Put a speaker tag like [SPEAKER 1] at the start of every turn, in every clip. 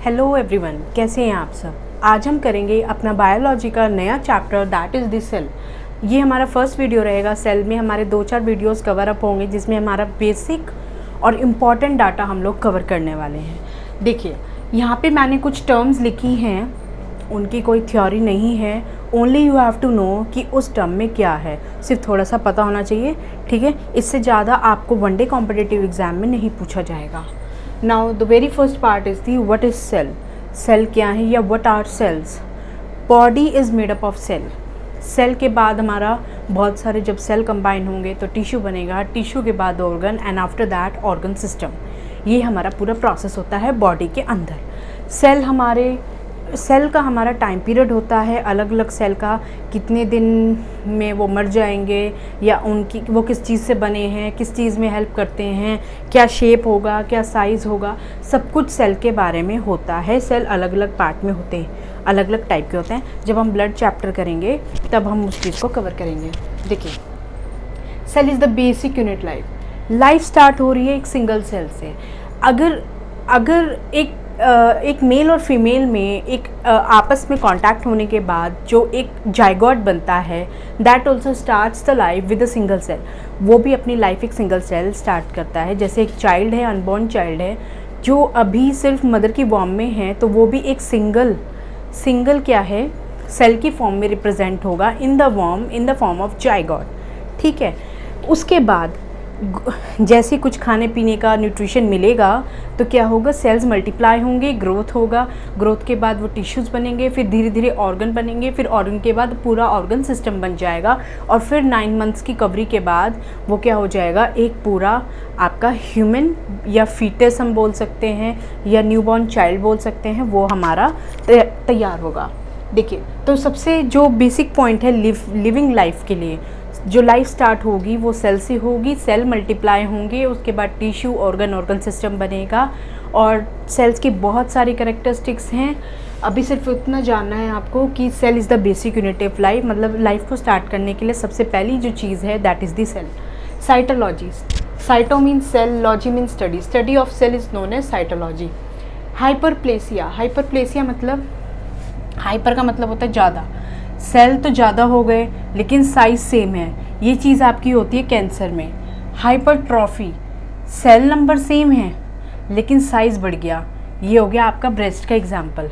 [SPEAKER 1] Hello everyone, कैसे हैं आप सब। आज हम करेंगे अपना बायोलॉजी का नया chapter that is the cell. ये हमारा फर्स्ट वीडियो रहेगा। सेल में हमारे 2-4 वीडियोस कवर अप होंगे जिसमें हमारा बेसिक और इम्पॉर्टेंट डाटा हम लोग कवर करने वाले हैं। देखिए यहाँ पे मैंने कुछ टर्म्स लिखी हैं, उनकी कोई थ्योरी नहीं है, only you have to know कि उस टर्म में क्या है, सिर्फ थोड़ा सा पता होना चाहिए, ठीक है। इससे ज़्यादा आपको वनडे कॉम्पिटिटिव एग्जाम में नहीं पूछा जाएगा। Now the very first part is the what is cell. Cell क्या है या what are cells. Body is made up of cell. Cell के बाद हमारा बहुत सारे जब सेल कंबाइन होंगे तो टिश्यू बनेगा, टिश्यू के बाद organ and after that organ system. ये हमारा पूरा प्रोसेस होता है बॉडी के अंदर। सेल का हमारा टाइम पीरियड होता है, अलग अलग सेल का कितने दिन में वो मर जाएंगे या उनकी वो किस चीज़ से बने हैं, किस चीज़ में हेल्प करते हैं, क्या शेप होगा, क्या साइज़ होगा, सब कुछ सेल के बारे में होता है। सेल अलग अलग पार्ट में होते हैं, अलग अलग टाइप के होते हैं। जब हम ब्लड चैप्टर करेंगे तब हम उस चीज़ को कवर करेंगे। देखिए cell is the basic unit life start हो रही है एक सिंगल सेल से। अगर एक मेल और फीमेल में एक आपस में कांटेक्ट होने के बाद जो एक जाइगोट बनता है, that also starts the life with a single cell. वो भी अपनी लाइफ एक सिंगल सेल स्टार्ट करता है। जैसे एक चाइल्ड है, अनबॉर्न चाइल्ड है जो अभी सिर्फ मदर की वॉर्म में है, तो वो भी एक सिंगल क्या है, सेल की फॉर्म में रिप्रेजेंट होगा in the form of zygote, ठीक है। उसके बाद जैसे कुछ खाने पीने का न्यूट्रिशन मिलेगा तो क्या होगा, सेल्स मल्टीप्लाई होंगे, ग्रोथ होगा, ग्रोथ के बाद वो टिश्यूज़ बनेंगे, फिर धीरे धीरे ऑर्गन बनेंगे, फिर ऑर्गन के बाद पूरा ऑर्गन सिस्टम बन जाएगा और फिर 9 मंथ्स की कवरी के बाद वो क्या हो जाएगा, एक पूरा आपका ह्यूमन या फीटस हम बोल सकते हैं या न्यूबॉर्न चाइल्ड बोल सकते हैं, वो हमारा तैयार होगा। देखिए तो सबसे जो बेसिक पॉइंट है लिविंग लाइफ के लिए, जो लाइफ स्टार्ट होगी वो सेल से होगी। सेल मल्टीप्लाई होंगे, उसके बाद टिश्यू, ऑर्गन सिस्टम बनेगा और सेल्स की बहुत सारी कैरेक्टरिस्टिक्स हैं। अभी सिर्फ इतना जानना है आपको कि cell is the basic unit of life. मतलब लाइफ को स्टार्ट करने के लिए सबसे पहली जो चीज़ है that is the cell. Cytology, cyto means cell, logy means study of cell is known as cytology. Hyperplasia मतलब, हाइपर का मतलब होता है ज़्यादा, सेल तो ज़्यादा हो गए लेकिन साइज़ सेम है, ये चीज़ आपकी होती है कैंसर में। हाइपरट्रॉफी, सेल नंबर सेम है लेकिन साइज़ बढ़ गया, ये हो गया आपका ब्रेस्ट का एग्जाम्पल।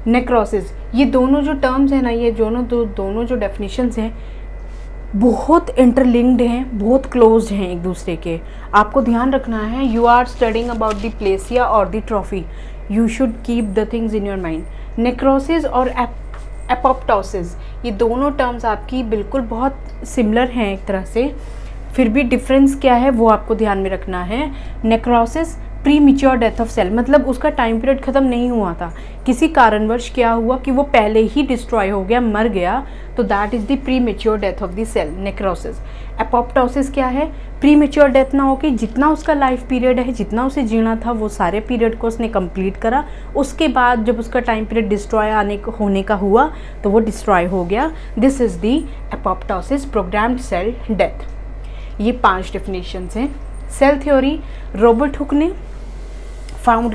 [SPEAKER 1] नेक्रोसिस, ये दोनों जो टर्म्स हैं ना, ये दोनों जो डेफिनेशंस हैं बहुत इंटरलिंक्ड हैं, बहुत क्लोज्ड हैं एक दूसरे के। आपको ध्यान रखना है, you are studying about the plasia और the trophy, you should keep the things in your mind. Necrosis और एपोप्टोसिस, ये दोनों टर्म्स आपकी बिल्कुल बहुत सिमिलर हैं एक तरह से, फिर भी डिफरेंस क्या है वो आपको ध्यान में रखना है। Necrosis premature death of cell, मतलब उसका टाइम पीरियड ख़त्म नहीं हुआ था, किसी कारणवश क्या हुआ कि वो पहले ही डिस्ट्रॉय हो गया, मर गया, तो that is the premature death of the cell, necrosis. Apoptosis क्या है, प्री मैच्योर डेथ ना होके जितना उसका लाइफ पीरियड है, जितना उसे जीना था वो सारे पीरियड को उसने कंप्लीट करा, उसके बाद जब उसका टाइम पीरियड डिस्ट्रॉय होने का हुआ तो वो डिस्ट्रॉय हो गया। This is the apoptosis, programmed cell death. ये 5 डेफिनेशंस हैं। सेल थ्योरी रॉबर्ट हुक ने फाउंड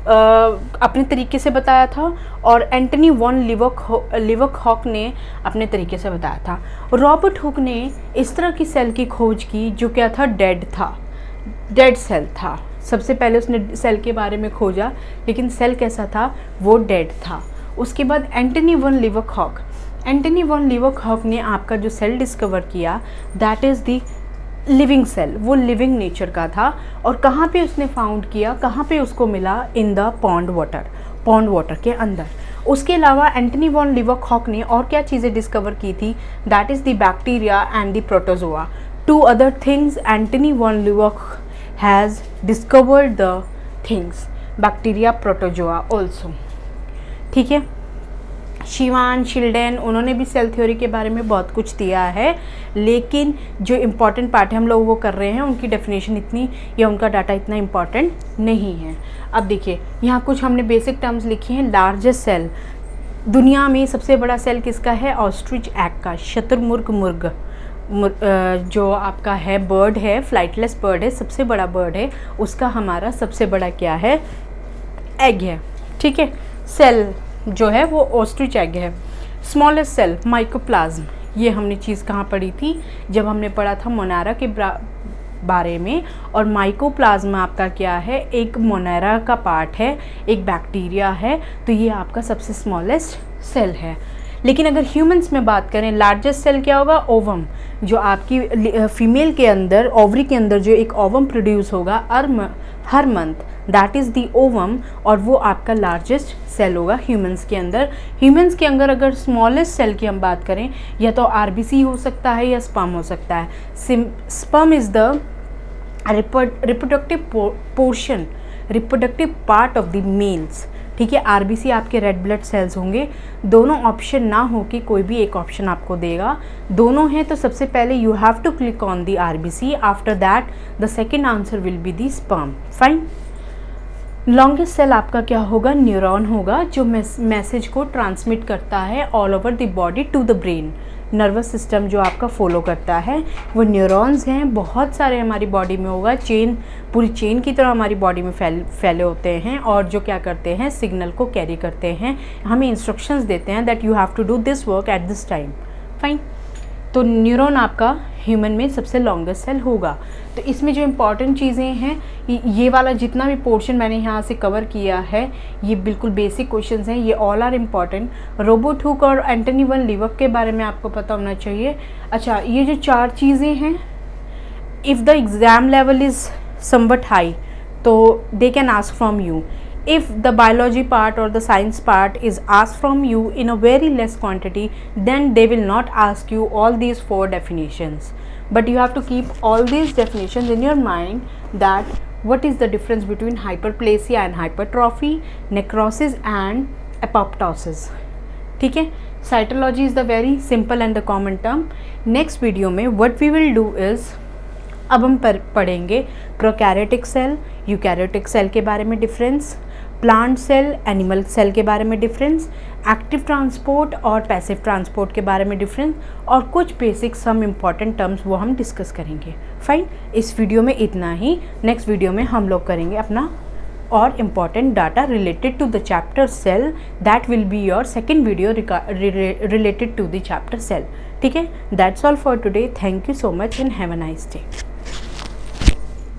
[SPEAKER 1] अपने तरीके से बताया था और एंटनी वॉन लिवकहॉक ने अपने तरीके से बताया था। रॉबर्ट हुक ने इस तरह की सेल की खोज की जो क्या था, डेड सेल था। सबसे पहले उसने सेल के बारे में खोजा लेकिन सेल कैसा था, वो डेड था। उसके बाद एंटनी वॉन लिवकहॉक ने आपका जो सेल डिस्कवर किया that is the living cell, वो लिविंग नेचर का था। और कहाँ पे उसने फाउंड किया, कहाँ पे उसको मिला, इन द पॉन्ड वाटर के अंदर। उसके अलावा एंटनी वॉन लिवकहॉक ने और क्या चीज़ें डिस्कवर की थी, that is the bacteria and the protozoa. 2 other things Antonie van Leeuwenhoek has discovered the things, bacteria, protozoa also, ठीक है। शिवान शिल्डेन, उन्होंने भी सेल थ्योरी के बारे में बहुत कुछ दिया है, लेकिन जो इम्पॉर्टेंट पार्ट है हम लोग वो कर रहे हैं, उनकी डेफिनेशन इतनी या उनका डाटा इतना इम्पॉर्टेंट नहीं है। अब देखिए यहाँ कुछ हमने बेसिक टर्म्स लिखी हैं। लार्जेस्ट सेल, दुनिया में सबसे बड़ा सेल किसका है, ऑस्ट्रिच एग का, शतुरमुर्ग मुर्ग जो आपका है बर्ड है, फ्लाइटलेस बर्ड है, सबसे बड़ा बर्ड है, उसका हमारा सबसे बड़ा क्या है, एग है, ठीक है। सेल जो है वो ऑस्ट्रिच एग है। स्मॉलेस्ट सेल माइकोप्लाज्म, ये हमने चीज़ कहाँ पढ़ी थी, जब हमने पढ़ा था मोनारा के बारे में। और माइकोप्लाज्मा आपका क्या है, एक मोनारा का पार्ट है, एक बैक्टीरिया है, तो ये आपका सबसे स्मॉलेस्ट सेल है। लेकिन अगर ह्यूमंस में बात करें, लार्जेस्ट सेल क्या होगा, ओवम, जो आपकी फीमेल के अंदर ओवरी के अंदर जो एक ओवम प्रोड्यूस होगा हर month, that is the ovum, और वो आपका लार्जेस्ट सेल होगा ह्यूमंस के अंदर। ह्यूमंस के अंदर अगर स्मॉलेस्ट सेल की हम बात करें, या तो आरबीसी हो सकता है या स्पर्म हो सकता है। Sperm is the reproductive portion, reproductive part of the mails. ठीक है, आरबीसी आपके रेड ब्लड सेल्स होंगे। दोनों ऑप्शन ना हो कि कोई भी एक ऑप्शन आपको देगा, दोनों हैं तो सबसे पहले you have to click on the RBC, after that the second answer will be the sperm. Fine. Longest cell आपका क्या होगा, न्यूरॉन होगा, जो मैसेज को ट्रांसमिट करता है all over the body to the brain. Nervous system जो आपका फॉलो करता है वो न्यूरॉन्स हैं, बहुत सारे हमारी बॉडी में होगा, चेन, पूरी चेन की तरह हमारी बॉडी में फैले होते हैं, और जो क्या करते हैं, सिग्नल को कैरी करते हैं, हमें इंस्ट्रक्शंस देते हैं that you have to do this work at this time. Fine. तो न्यूरॉन आपका ह्यूमन में सबसे लॉन्गेस्ट सेल होगा। तो इसमें जो इम्पॉर्टेंट चीज़ें हैं, ये वाला जितना भी पोर्शन मैंने यहाँ से कवर किया है, ये बिल्कुल बेसिक क्वेश्चंस हैं, ये all are important. Robert Hooke और एंटनी वन लीवक के बारे में आपको पता होना चाहिए। अच्छा, ये जो 4 चीज़ें हैं, if the exam level is somewhat high तो they can ask from you. If the biology part or the science part is asked from you in a very less quantity, then they will not ask you all these 4 definitions. But you have to keep all these definitions in your mind, that what is the difference between hyperplasia and hypertrophy, necrosis and apoptosis. ठीक है, cytology is the very simple and the common term. Next video में what we will do is, अब हम पढ़ेंगे prokaryotic cell, eukaryotic cell के बारे में difference, plant cell, animal cell के बारे में डिफरेंस, एक्टिव ट्रांसपोर्ट और पैसिव ट्रांसपोर्ट के बारे में डिफरेंस, और कुछ बेसिक सम इम्पॉर्टेंट टर्म्स वो हम डिस्कस करेंगे। फाइन, इस वीडियो में इतना ही। नेक्स्ट वीडियो में हम लोग करेंगे अपना और important data related to the chapter cell, that will be your second video related to the chapter cell. ठीक है, that's all for today. Thank you so much and have a nice day.